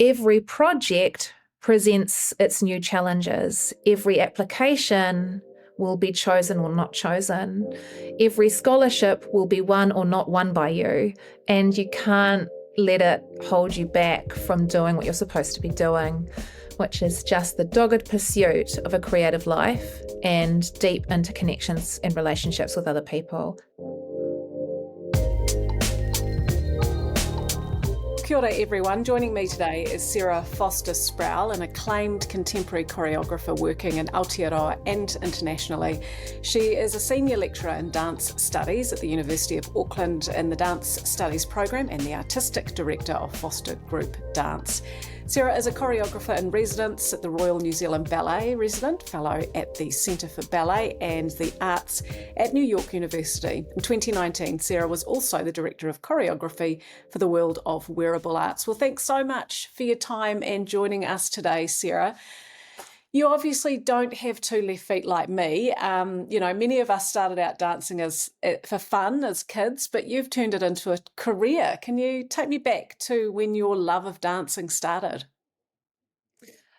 every project presents its new challenges. Every application will be chosen or not chosen. Every scholarship will be won or not won by you. And you can't let it hold you back from doing what you're supposed to be doing, which is just the dogged pursuit of a creative life and deep interconnections and relationships with other people. Kia ora everyone. Joining me today is Sarah Foster-Sproull, an acclaimed contemporary choreographer working in Aotearoa and internationally. She is a senior lecturer in dance studies at the University of Auckland in the Dance Studies program and the artistic director of Foster Group Dance. Sarah is a choreographer in residence at the Royal New Zealand Ballet, resident fellow at the Centre for Ballet and the Arts at New York University. In 2019, Sarah was also the director of choreography for the World of Wearable Arts. Well, thanks so much for your time and joining us today, Sarah. You obviously don't have two left feet like me. Many of us started out dancing for fun as kids, but you've turned it into a career. Can you take me back to when your love of dancing started?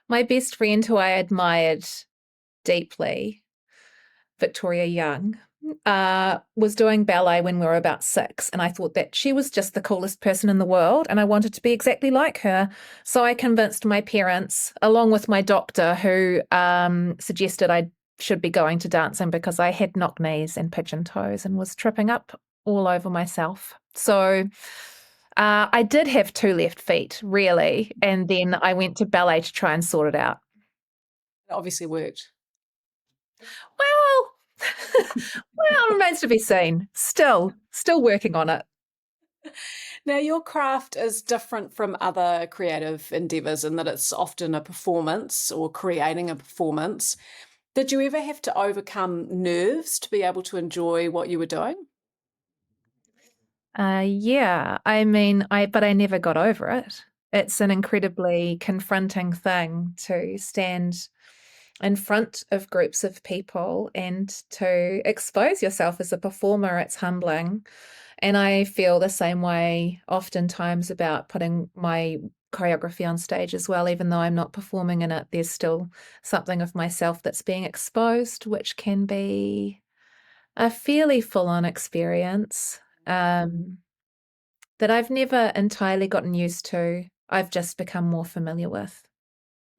My best friend, who I admired deeply, Victoria Young, was doing ballet when we were about 6, and I thought that she was just the coolest person in the world, and I wanted to be exactly like her. So I convinced my parents, along with my doctor, who suggested I should be going to dancing because I had knock knees and pigeon toes and was tripping up all over myself. So I did have two left feet, really, and then I went to ballet to try and sort it out. It obviously worked. Well, well, remains to be seen. Still working on it. Now, your craft is different from other creative endeavours in that it's often a performance or creating a performance. Did you ever have to overcome nerves to be able to enjoy what you were doing? Yeah, I mean, but I never got over it. It's an incredibly confronting thing to stand in front of groups of people and to expose yourself as a performer. It's humbling. And I feel the same way oftentimes about putting my choreography on stage as well. Even though I'm not performing in it, there's still something of myself that's being exposed, which can be a fairly full-on experience. That I've never entirely gotten used to. I've just become more familiar with.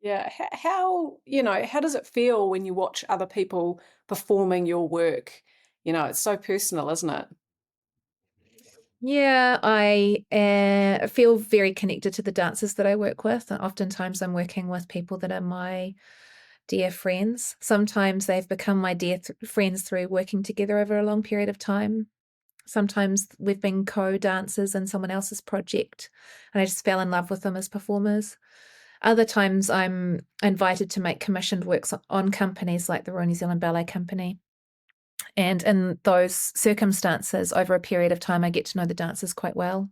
Yeah. How does it feel when you watch other people performing your work? It's so personal, isn't it? Yeah, I feel very connected to the dancers that I work with. Oftentimes I'm working with people that are my dear friends. Sometimes they've become my dear friends through working together over a long period of time. Sometimes we've been co-dancers in someone else's project, and I just fell in love with them as performers. Other times I'm invited to make commissioned works on companies like the Royal New Zealand Ballet Company. And in those circumstances, over a period of time, I get to know the dancers quite well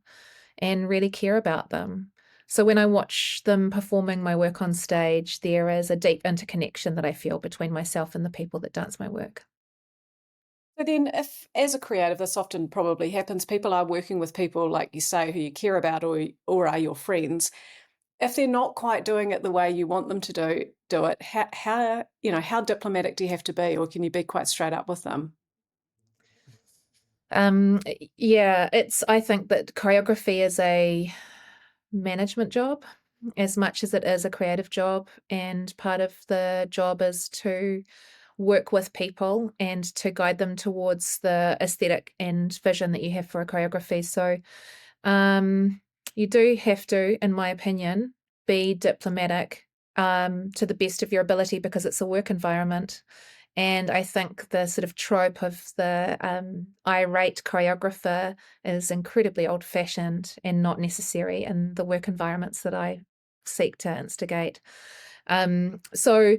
and really care about them. So when I watch them performing my work on stage, there is a deep interconnection that I feel between myself and the people that dance my work. So then, if as a creative, this often probably happens, people are working with people like you say who you care about or are your friends. If they're not quite doing it the way you want them to do it, how diplomatic do you have to be, or can you be quite straight up with them? Um, yeah, I think that choreography is a management job as much as it is a creative job. And part of the job is to work with people and to guide them towards the aesthetic and vision that you have for a choreography. So you do have to, in my opinion, be diplomatic to the best of your ability because it's a work environment. And I think the sort of trope of the irate choreographer is incredibly old fashioned and not necessary in the work environments that I seek to instigate. So,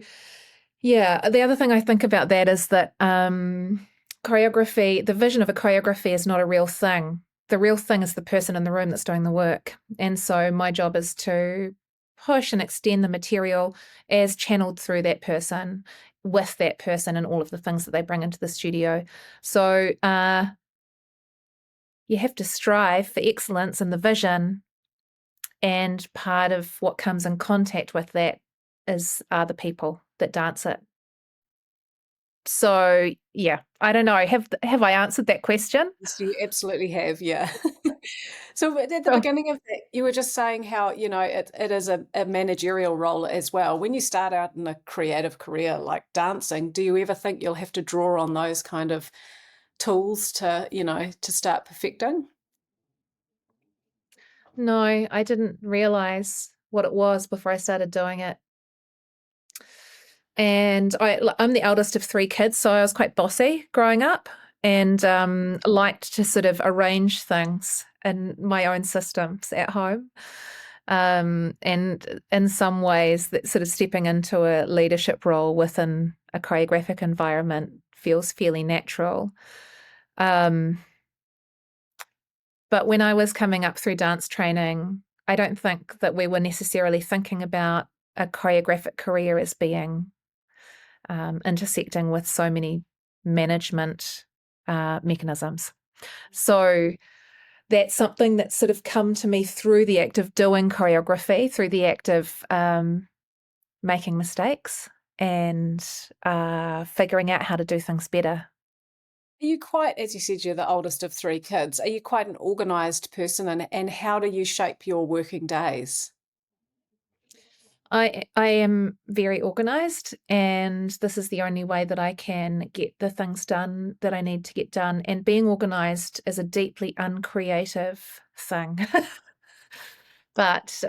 yeah, the other thing I think about that is that choreography, the vision of a choreography is not a real thing. The real thing is the person in the room that's doing the work. And so my job is to push and extend the material as channeled through that person with that person and all of the things that they bring into the studio. So you have to strive for excellence in the vision And part of what comes in contact with that are the people that dance it. So yeah, I don't know. Have I answered that question? Yes, you absolutely have, yeah. So at the Oh, beginning of that, you were just saying how, it is a managerial role as well. When you start out in a creative career like dancing, do you ever think you'll have to draw on those kind of tools to start perfecting? no, I didn't realize what it was before I started doing it. And I'm the eldest of three kids, so I was quite bossy growing up and liked to sort of arrange things in my own systems at home. And in some ways, that sort of stepping into a leadership role within a choreographic environment feels fairly natural. Um, but when I was coming up through dance training, I don't think that we were necessarily thinking about a choreographic career as being intersecting with so many management mechanisms. So that's something that's sort of come to me through the act of doing choreography, through the act of making mistakes and figuring out how to do things better. Are you quite, as you said, you're the oldest of three kids, are you quite an organized person, and how do you shape your working days? I am very organized, and this is the only way that I can get the things done that I need to get done. And being organized is a deeply uncreative thing. But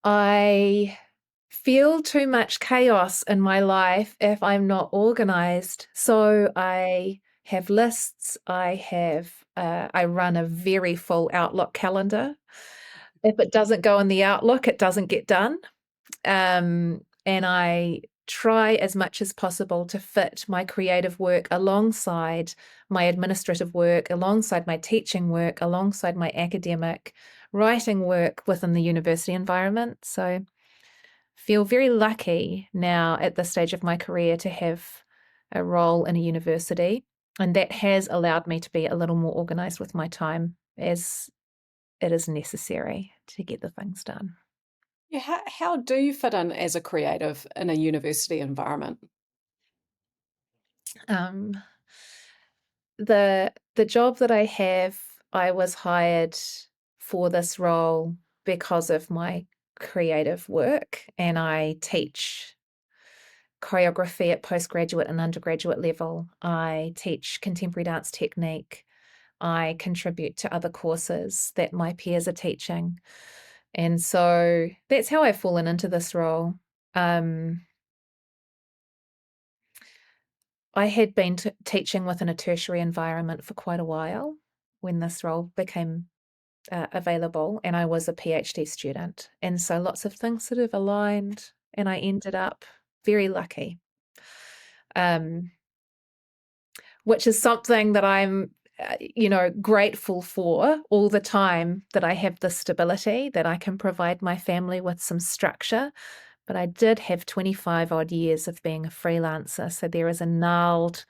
I feel too much chaos in my life if I'm not organized. So I have lists. I run a very full Outlook calendar. If it doesn't go in the Outlook, it doesn't get done. And I try as much as possible to fit my creative work alongside my administrative work, alongside my teaching work, alongside my academic writing work within the university environment. So feel very lucky now at this stage of my career to have a role in a university. And that has allowed me to be a little more organized with my time as it is necessary to get the things done. Yeah, how do you fit in as a creative in a university environment? Um, the job that I have, I was hired for this role because of my creative work, and I teach choreography at postgraduate and undergraduate level. I teach contemporary dance technique. I contribute to other courses that my peers are teaching. And so that's how I've fallen into this role. Um, I had been teaching within a tertiary environment for quite a while when this role became available, and I was a PhD student. And so lots of things sort of aligned, and I ended up very lucky, um, which is something that I'm, grateful for all the time, that I have this stability, that I can provide my family with some structure. But I did have 25 odd years of being a freelancer. So there is a gnarled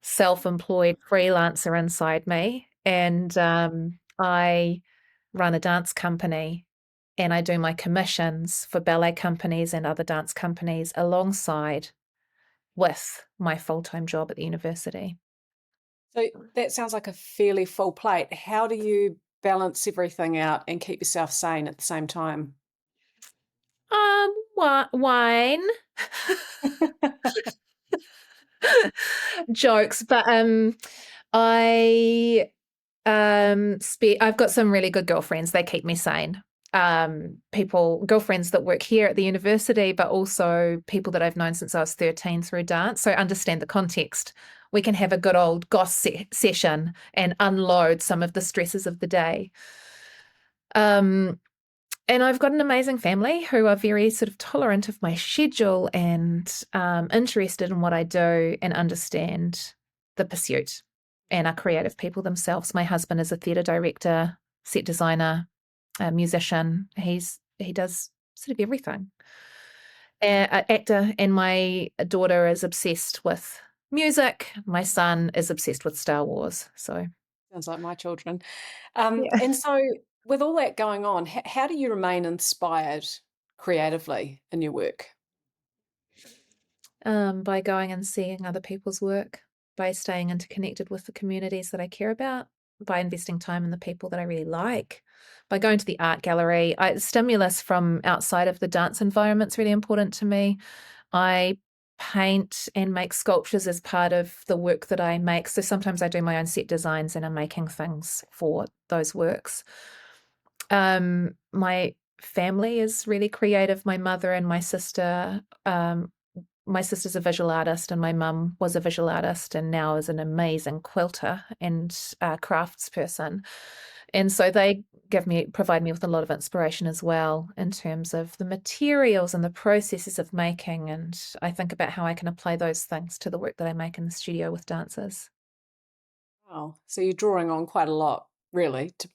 self-employed freelancer inside me, and I run a dance company, and I do my commissions for ballet companies and other dance companies alongside with my full-time job at the university. So that sounds like a fairly full plate. How do you balance everything out and keep yourself sane at the same time? Wine. Jokes, but I I've got some really good girlfriends. They keep me sane. Girlfriends that work here at the university, but also people that I've known since I was 13 through dance. So understand the context. We can have a good old session and unload some of the stresses of the day. Um, and I've got an amazing family who are very sort of tolerant of my schedule and interested in what I do and understand the pursuit and are creative people themselves. My husband is a theatre director, set designer, a musician. He does sort of everything. Actor, and my daughter is obsessed with music. My son is obsessed with Star Wars. So Sounds like my children. yeah. And so With all that going on, how do you remain inspired creatively in your work? By going and seeing other people's work, by staying interconnected with the communities that I care about, by investing time in the people that I really like, by going to the art gallery. Stimulus from outside of the dance environment is really important to me. I paint and make sculptures as part of the work that I make. So sometimes I do my own set designs and I'm making things for those works. My family is really creative. My mother and my sister's a visual artist and my mum was a visual artist and now is an amazing quilter and crafts person. And so they provide me with a lot of inspiration as well in terms of the materials and the processes of making. And I think about how I can apply those things to the work that I make in the studio with dancers. Wow. So you're drawing on quite a lot, really, to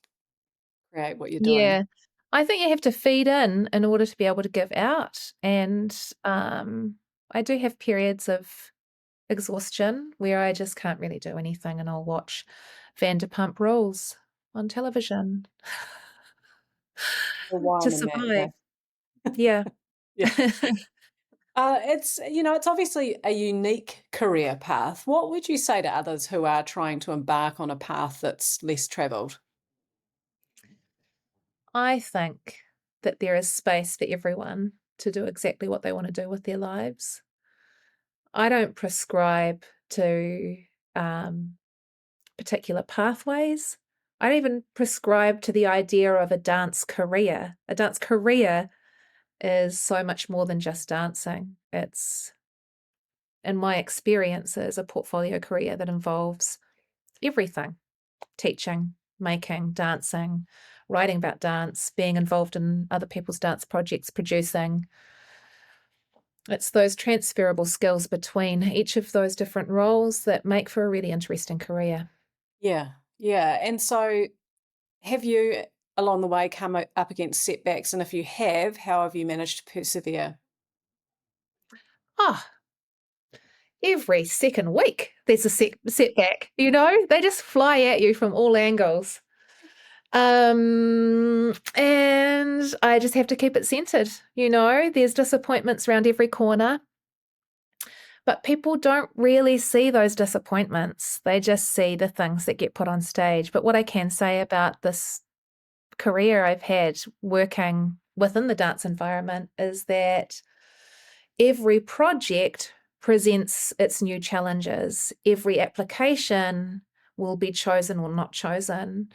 create what you're doing. Yeah. I think you have to feed in order to be able to give out. And I do have periods of exhaustion where I just can't really do anything and I'll watch Vanderpump Rules on television The to wine and that, survive. Yeah. yeah. It's obviously a unique career path. What would you say to others who are trying to embark on a path that's less traveled? I think that there is space for everyone to do exactly what they want to do with their lives. I don't prescribe to um, particular pathways. I don't even prescribe to the idea of a dance career. A dance career is so much more than just dancing. It's, in my experiences, a portfolio career that involves everything: teaching, making, dancing, writing about dance, being involved in other people's dance projects, producing. It's those transferable skills between each of those different roles that make for a really interesting career. Yeah, yeah. And so have you along the way come up against setbacks? And if you have, how have you managed to persevere? Ah, every second week there's a setback, they just fly at you from all angles. And I just have to keep it centered. There's disappointments around every corner, but people don't really see those disappointments. They just see the things that get put on stage. But what I can say about this career I've had working within the dance environment is that every project presents its new challenges. Every application will be chosen or not chosen.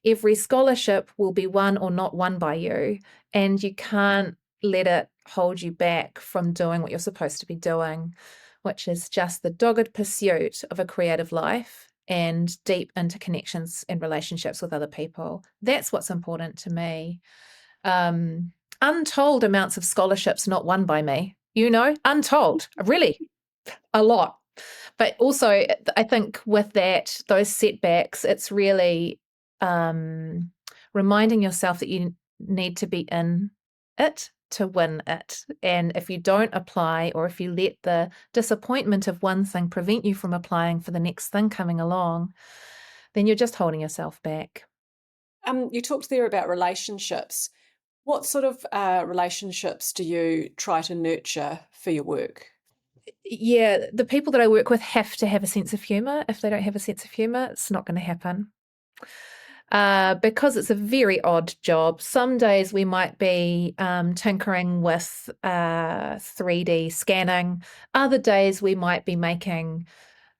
Every scholarship will be won or not won by you. And you can't let it hold you back from doing what you're supposed to be doing, which is just the dogged pursuit of a creative life and deep interconnections and relationships with other people. That's what's important to me. Untold amounts of scholarships not won by me, untold, really a lot. But also, I think with those setbacks, it's really reminding yourself that you need to be in it to win it. And if you don't apply, or if you let the disappointment of one thing prevent you from applying for the next thing coming along, then you're just holding yourself back. You talked there about relationships. What sort of relationships do you try to nurture for your work? Yeah, the people that I work with have to have a sense of humor. If they don't have a sense of humor, it's not going to happen. Because it's a very odd job. Some days we might be tinkering with 3D scanning. Other days we might be making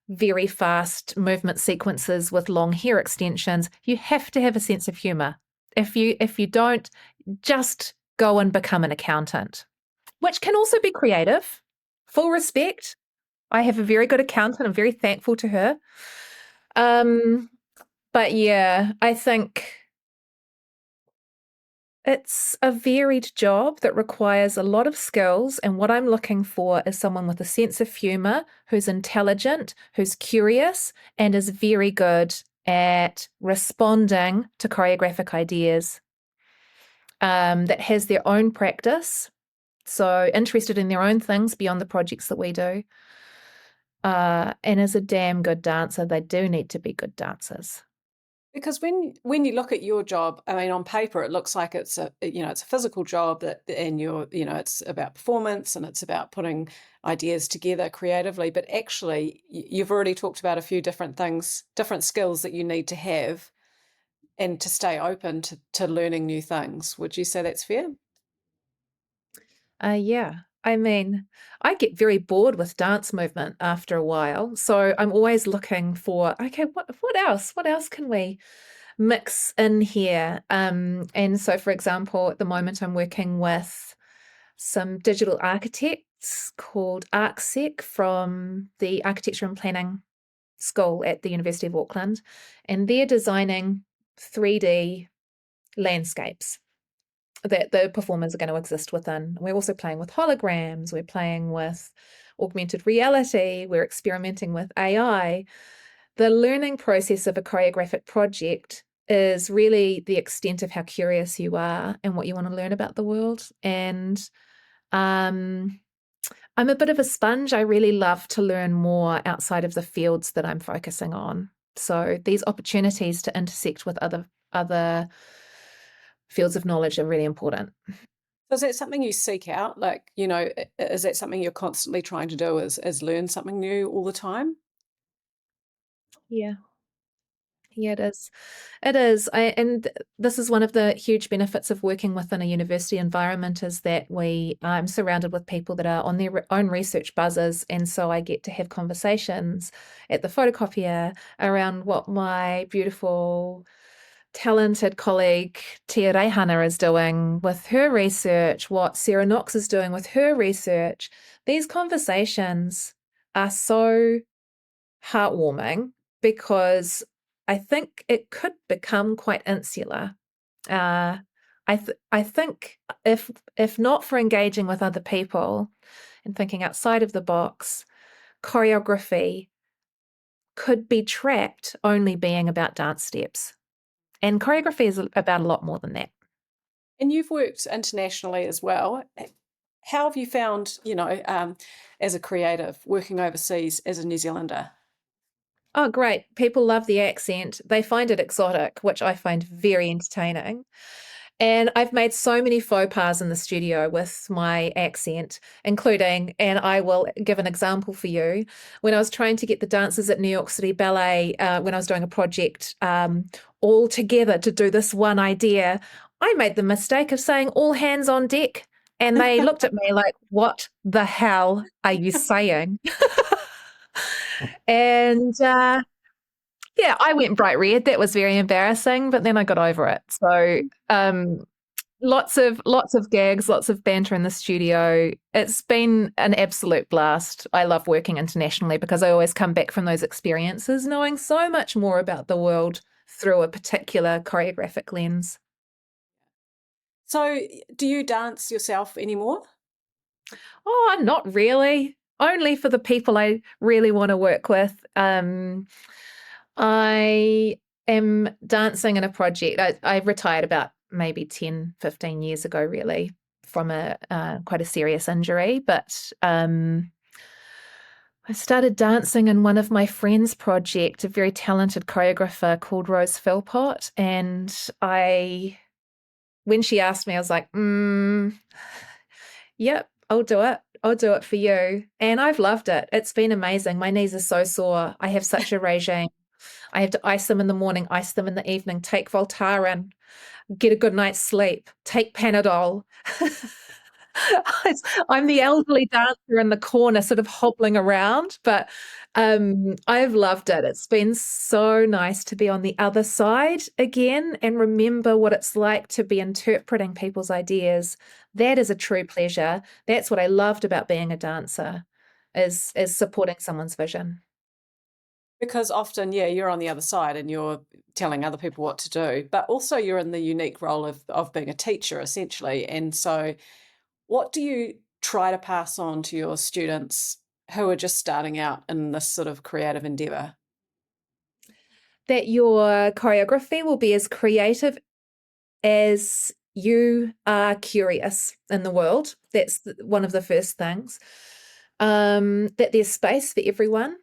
very fast movement sequences with long hair extensions. You have to have a sense of humor. If you don't, just go and become an accountant, which can also be creative. Full respect. I have a very good accountant. I'm very thankful to her. But yeah, I think it's a varied job that requires a lot of skills. And what I'm looking for is someone with a sense of humor, who's intelligent, who's curious, and is very good at responding to choreographic ideas, that has their own practice. So interested in their own things beyond the projects that we do. And is a damn good dancer. They do need to be good dancers. Because when you look at your job, I mean, on paper it looks like it's it's a physical job that, and it's about performance and it's about putting ideas together creatively. But actually, you've already talked about a few different things, different skills that you need to have, and to stay open to learning new things. Would you say that's fair? Yeah. I mean, I get very bored with dance movement after a while. So I'm always looking for, okay, what else? What else can we mix in here? And so, for example, at the moment, I'm working with some digital architects called ArchSec from the Architecture and Planning School at the University of Auckland, and they're designing 3D landscapes that the performers are going to exist within. We're also playing with holograms, we're playing with augmented reality, we're experimenting with AI. The learning process of a choreographic project is really the extent of how curious you are and what you want to learn about the world. And um, I'm a bit of a sponge. I really love to learn more outside of the fields that I'm focusing on. So these opportunities to intersect with other fields of knowledge are really important. So is that something you seek out? Like, is that something you're constantly trying to do? Is learn something new all the time? Yeah. Yeah, it is. It is. And this is one of the huge benefits of working within a university environment is that I'm surrounded with people that are on their own research buzzers. And so I get to have conversations at the photocopier around what my beautiful, talented colleague Tia Reihana is doing with her research, what Sarah Knox is doing with her research. These conversations are so heartwarming because I think it could become quite insular. Uh, I think if not for engaging with other people and thinking outside of the box, choreography could be trapped only being about dance steps. And choreography is about a lot more than that. And you've worked internationally as well. How have you found, as a creative working overseas as a New Zealander? Oh, great. People love the accent. They find it exotic, which I find very entertaining. And I've made so many faux pas in the studio with my accent, including, and I will give an example for you. When I was trying to get the dancers at New York City Ballet, when I was doing a project all together to do this one idea, I made the mistake of saying all hands on deck. And they looked at me like, what the hell are you saying? And yeah, I went bright red. That was very embarrassing, but then I got over it. So um, lots of gags, lots of banter in the studio. It's been an absolute blast. I love working internationally because I always come back from those experiences knowing so much more about the world through a particular choreographic lens. So, do you dance yourself anymore? Oh, not really. Only for the people I really want to work with. I am dancing in a project. I retired about maybe 10, 15 years ago, really, from a quite a serious injury. But I started dancing in one of my friends' project, a very talented choreographer called Rose Philpott. And when she asked me, I was like, yep, I'll do it. I'll do it for you. And I've loved it. It's been amazing. My knees are so sore. I have such a regime. I have to ice them in the morning, ice them in the evening, take Voltaren, get a good night's sleep, take Panadol. I'm the elderly dancer in the corner, sort of hobbling around, but I've loved it. It's been so nice to be on the other side again and remember what it's like to be interpreting people's ideas. That is a true pleasure. That's what I loved about being a dancer, is supporting someone's vision. Because often, yeah, you're on the other side and you're telling other people what to do, but also you're in the unique role of being a teacher essentially. And so, what do you try to pass on to your students who are just starting out in this sort of creative endeavor? That your choreography will be as creative as you are curious in the world. That's one of the first things. That there's space for everyone,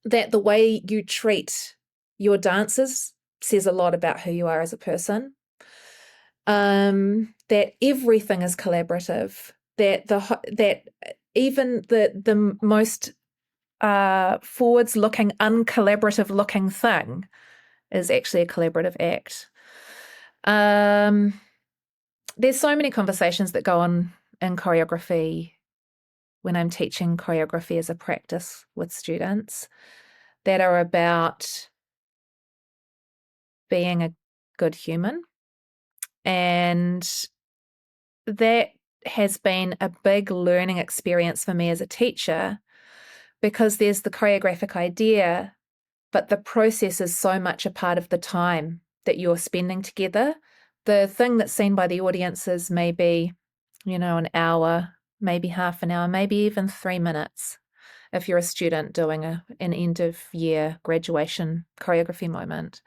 that the way you treat your dancers says a lot about who you are as a person. That everything is collaborative. That even the most forwards-looking, uncollaborative-looking thing is actually a collaborative act. There's so many conversations that go on in choreography when I'm teaching choreography as a practice with students that are about being a good human. And that has been a big learning experience for me as a teacher because there's the choreographic idea, but the process is so much a part of the time that you're spending together. The thing that's seen by the audience is maybe, an hour, maybe half an hour, maybe even 3 minutes if you're a student doing an end of year graduation choreography moment.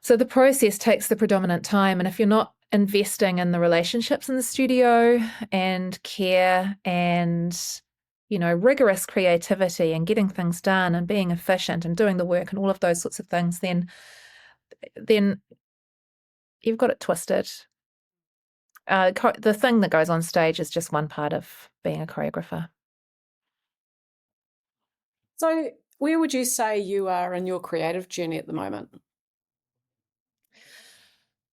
So the process takes the predominant time. And if you're not investing in the relationships in the studio and care and, rigorous creativity and getting things done and being efficient and doing the work and all of those sorts of things, then you've got it twisted. The thing that goes on stage is just one part of being a choreographer. So, where would you say you are in your creative journey at the moment?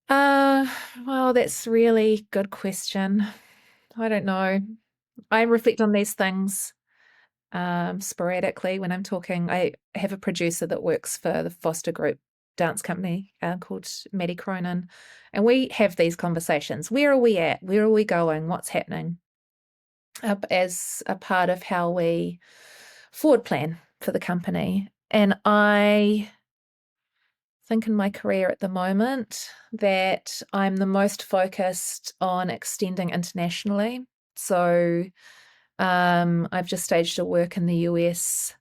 Well, that's a really good question. I don't know. I reflect on these things sporadically when I'm talking. I have a producer that works for the Foster Group dance company called Maddie Cronin, and we have these conversations. Where are we at? Where are we going? What's happening? As a part of how we forward plan for the company. And I think in my career at the moment that I'm the most focused on extending internationally. So I've just staged a work in the US.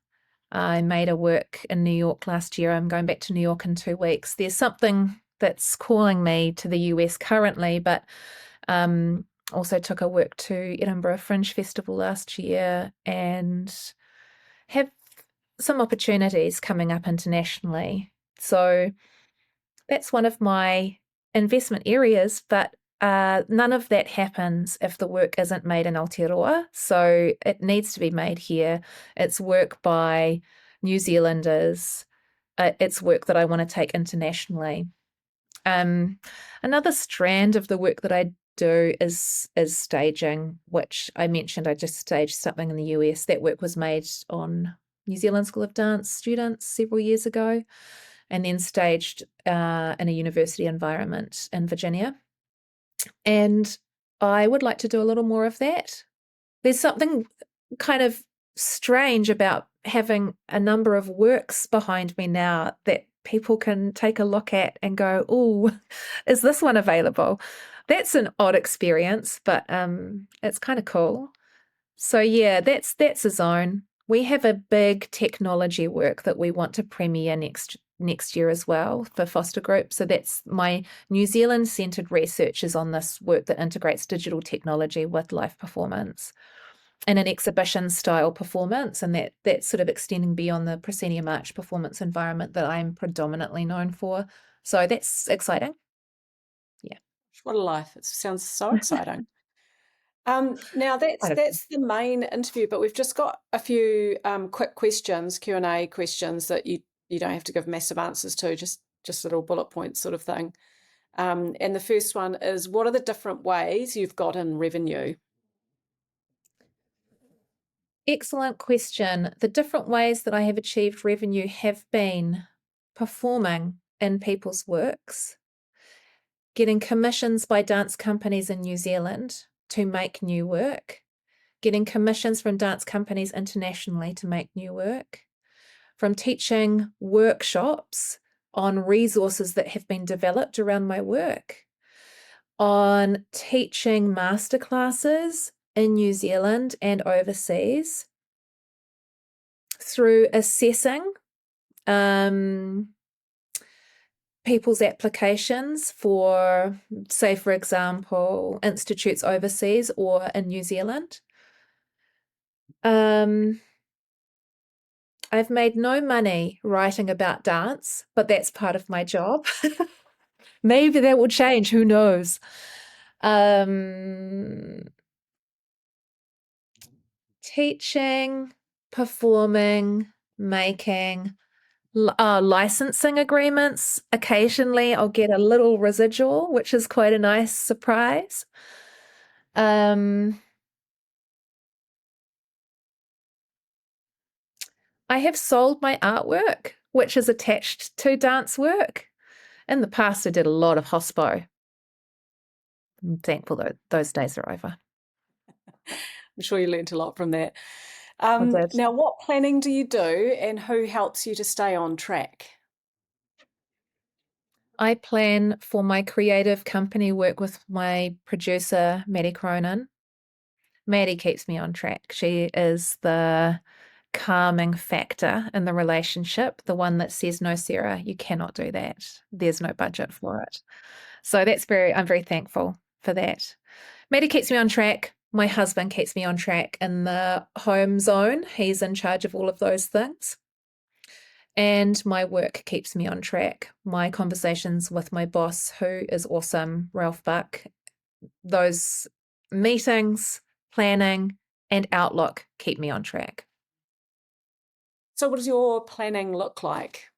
I made a work in New York last year. I'm going back to New York in 2 weeks. There's something that's calling me to the US currently, but also took a work to Edinburgh Fringe Festival last year and have some opportunities coming up internationally. So that's one of my investment areas, but none of that happens if the work isn't made in Aotearoa. So it needs to be made here. It's work by New Zealanders. It's work that I want to take internationally. Another strand of the work that I do is staging, which I mentioned. I just staged something in the US. That work was made on New Zealand School of Dance students several years ago, and then staged in a university environment in Virginia. And I would like to do a little more of that. There's something kind of strange about having a number of works behind me now that people can take a look at and go, "Oh, is this one available?" That's an odd experience, but it's kind of cool. So yeah, that's a zone. We have a big technology work that we want to premiere next year as well for Foster Group. So that's my New Zealand centered research is on this work that integrates digital technology with live performance in an exhibition style performance, and that's sort of extending beyond the proscenium march performance environment that I'm predominantly known for. So that's exciting. Yeah. What a life. It sounds so exciting. Now Quite a that's the main interview, but we've just got a few quick questions, Q&A questions that you don't have to give massive answers to, just little bullet points sort of thing. And the first one is, what are the different ways you've gotten revenue? Excellent question. The different ways that I have achieved revenue have been performing in people's works, getting commissions by dance companies in New Zealand to make new work, getting commissions from dance companies internationally to make new work, from teaching workshops on resources that have been developed around my work, on teaching masterclasses in New Zealand and overseas, through assessing people's applications for, say, for example, institutes overseas or in New Zealand. I I've made no money writing about dance, but that's part of my job. Maybe that will change, who knows? Um, Teaching, performing, making, licensing agreements. Occasionally, I'll get a little residual, which is quite a nice surprise. Um, I have sold my artwork, which is attached to dance work. In the past, I did a lot of hospo. I'm thankful that those days are over. I'm sure you learnt a lot from that. I did. Now, what planning do you do and who helps you to stay on track? I plan for my creative company work with my producer, Maddie Cronin. Maddie keeps me on track. She is the calming factor in the relationship, the one that says, no, Sarah, you cannot do that. There's no budget for it. So I'm very thankful for that. Maddie keeps me on track. My husband keeps me on track in the home zone. He's in charge of all of those things. And my work keeps me on track. My conversations with my boss, who is awesome, Ralph Buck, those meetings, planning, and outlook keep me on track. So, what does your planning look like?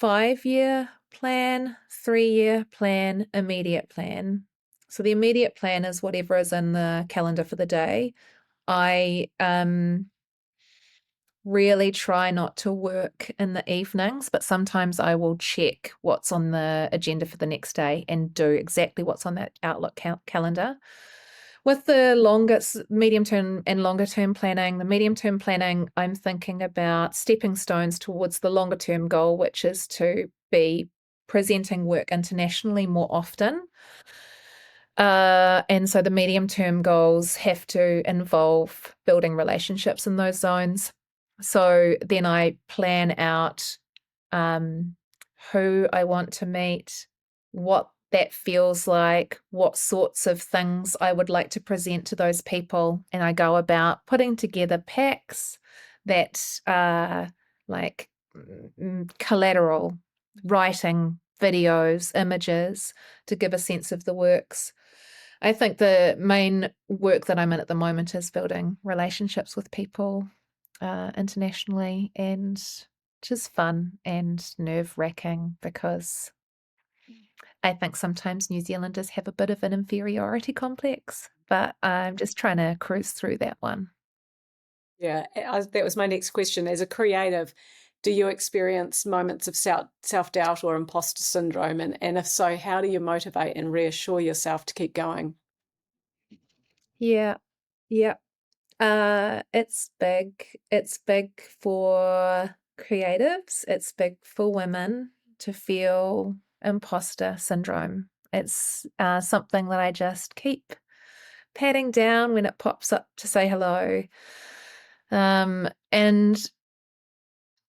5-year plan, 3-year plan, immediate plan. So the immediate plan is whatever is in the calendar for the day. I really try not to work in the evenings, but sometimes I will check what's on the agenda for the next day and do exactly what's on that Outlook calendar. With the medium term and longer term planning, the medium term planning, I'm thinking about stepping stones towards the longer term goal, which is to be presenting work internationally more often. And so the medium term goals have to involve building relationships in those zones. So then I plan out who I want to meet, what that feels like, what sorts of things I would like to present to those people. And I go about putting together packs that are like collateral, writing, videos, images to give a sense of the works. I think the main work that I'm in at the moment is building relationships with people internationally, and just fun and nerve-wracking because I think sometimes New Zealanders have a bit of an inferiority complex, but I'm just trying to cruise through that one. Yeah, that was my next question. As a creative, do you experience moments of self-doubt or imposter syndrome? And if so, how do you motivate and reassure yourself to keep going? Yeah, yeah. It's big. It's big for creatives. It's big for women to feel imposter syndrome. It's something that I just keep patting down when it pops up to say hello. And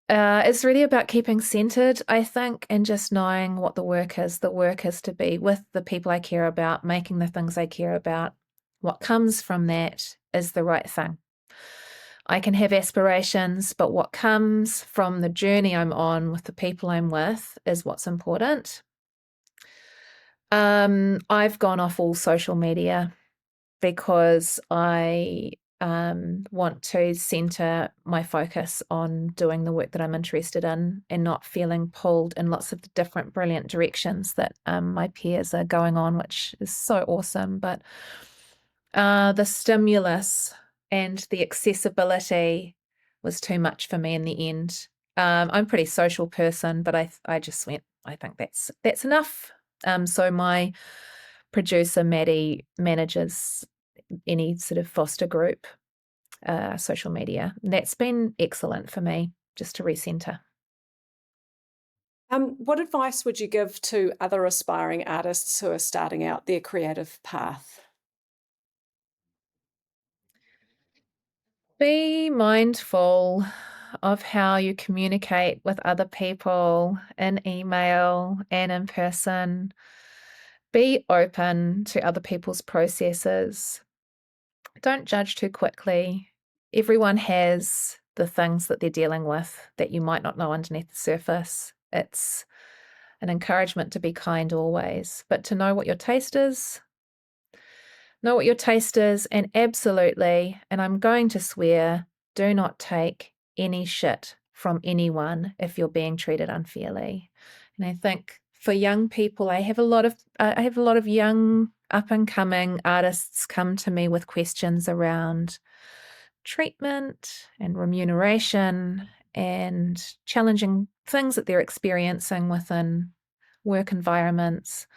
it's really about keeping centered, I think, and just knowing what the work is. The work is to be with the people I care about, making the things I care about. What comes from that is the right thing. I can have aspirations, but what comes from the journey I'm on with the people I'm with is what's important. I've gone off all social media because I want to center my focus on doing the work that I'm interested in and not feeling pulled in lots of different brilliant directions that my peers are going on, which is so awesome. But the stimulus and the accessibility was too much for me in the end. I'm a pretty social person, but I just went, I think that's enough. So my producer, Maddie, manages any sort of foster group social media. And that's been excellent for me just to recenter. What advice would you give to other aspiring artists who are starting out their creative path? Be mindful of how you communicate with other people in email and in person. Be open to other people's processes. Don't judge too quickly. Everyone has the things that they're dealing with that you might not know underneath the surface. It's an encouragement to be kind always, but to know what your taste is. Know what your taste is, and absolutely, and I'm going to swear, do not take any shit from anyone if you're being treated unfairly. And I think for young people, I have a lot of young up and coming artists come to me with questions around treatment and remuneration and challenging things that they're experiencing within work environments.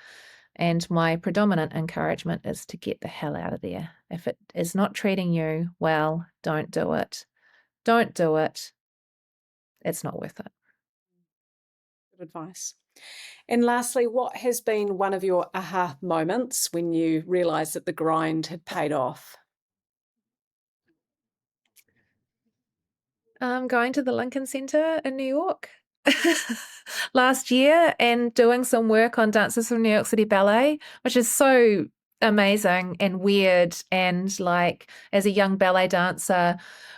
And my predominant encouragement is to get the hell out of there. If it is not treating you well, don't do it. Don't do it. It's not worth it. Good advice. And lastly, what has been one of your aha moments when you realised that the grind had paid off? Going to the Lincoln Center in New York last year and doing some work on Dancers from New York City Ballet, which is so amazing and weird. And like, as a young ballet dancer,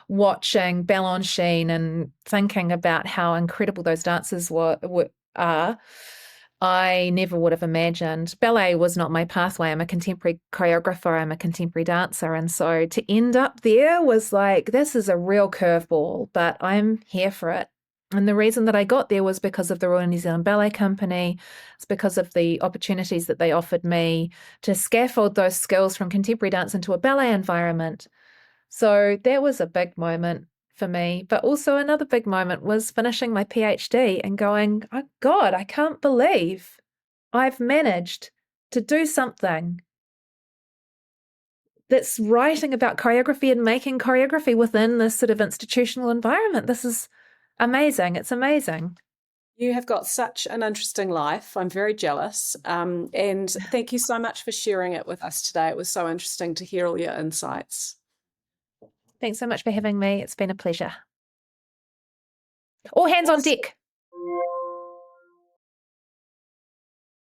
watching Balanchine and thinking about how incredible those dancers are, I never would have imagined. Ballet was not my pathway. I'm a contemporary choreographer, I'm a contemporary dancer. And so to end up there was like, this is a real curveball, but I'm here for it. And the reason that I got there was because of the Royal New Zealand Ballet Company. It's because of the opportunities that they offered me to scaffold those skills from contemporary dance into a ballet environment. So that was a big moment for me. But also another big moment was finishing my PhD and going, oh God, I can't believe I've managed to do something that's writing about choreography and making choreography within this sort of institutional environment. This is amazing. It's amazing. You have got such an interesting life. I'm very jealous. And thank you so much for sharing it with us today. It was so interesting to hear all your insights. Thanks so much for having me. It's been a pleasure. All hands on Awesome. deck.